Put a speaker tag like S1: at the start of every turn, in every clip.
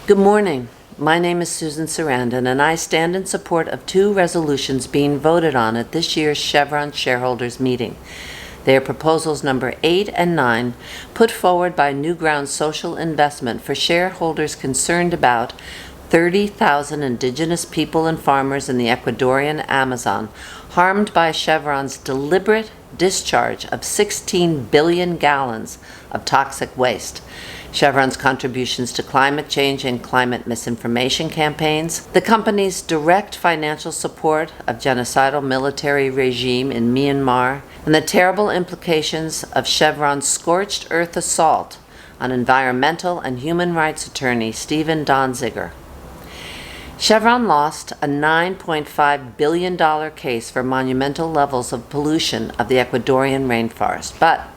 S1: Good morning. My name is Susan Sarandon, and I stand in support of two resolutions being voted on at this year's Chevron shareholders meeting. They are proposals number 8 and 9, put forward by Newground Social Investment for shareholders concerned about 30,000 indigenous people and farmers in the Ecuadorian Amazon harmed by Chevron's deliberate discharge of 16 billion gallons of toxic waste, Chevron's contributions to climate change and climate misinformation campaigns, the company's direct financial support of genocidal military regime in Myanmar, and the terrible implications of Chevron's scorched earth assault on environmental and human rights attorney Steven Donziger. Chevron lost a $9.5 billion case for monumental levels of pollution of the Ecuadorian rainforest, but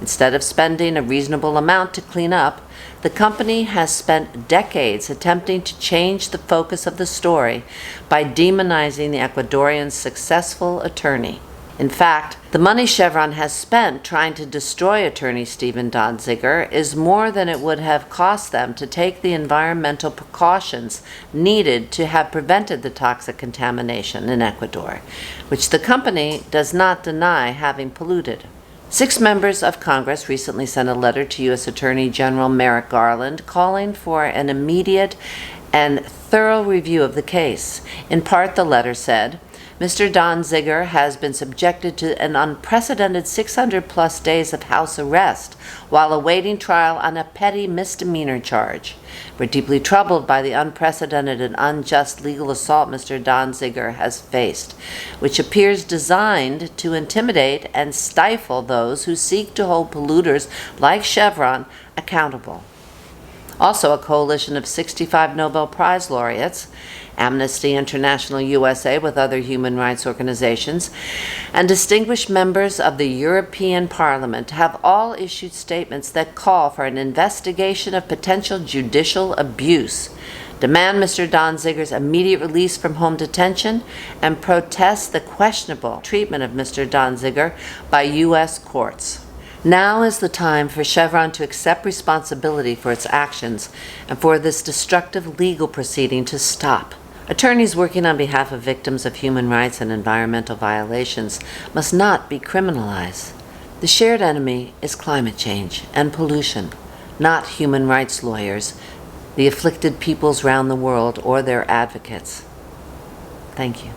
S1: instead of spending a reasonable amount to clean up, the company has spent decades attempting to change the focus of the story by demonizing the Ecuadorian's successful attorney. In fact, the money Chevron has spent trying to destroy attorney Steven Donziger is more than it would have cost them to take the environmental precautions needed to have prevented the toxic contamination in Ecuador, which the company does not deny having polluted. 6 members of Congress recently sent a letter to U.S. Attorney General Merrick Garland calling for an immediate and thorough review of the case. In part, the letter said, Mr. Donziger has been subjected to an unprecedented 600-plus days of house arrest while awaiting trial on a petty misdemeanor charge. We're deeply troubled by the unprecedented and unjust legal assault Mr. Donziger has faced, which appears designed to intimidate and stifle those who seek to hold polluters like Chevron accountable. Also, a coalition of 65 Nobel Prize laureates, Amnesty International USA with other human rights organizations, and distinguished members of the European Parliament have all issued statements that call for an investigation of potential judicial abuse, demand Mr. Donziger's immediate release from home detention, and protest the questionable treatment of Mr. Donziger by U.S. courts. Now is the time for Chevron to accept responsibility for its actions and for this destructive legal proceeding to stop. Attorneys working on behalf of victims of human rights and environmental violations must not be criminalized. The shared enemy is climate change and pollution, not human rights lawyers, the afflicted peoples around the world, or their advocates. Thank you.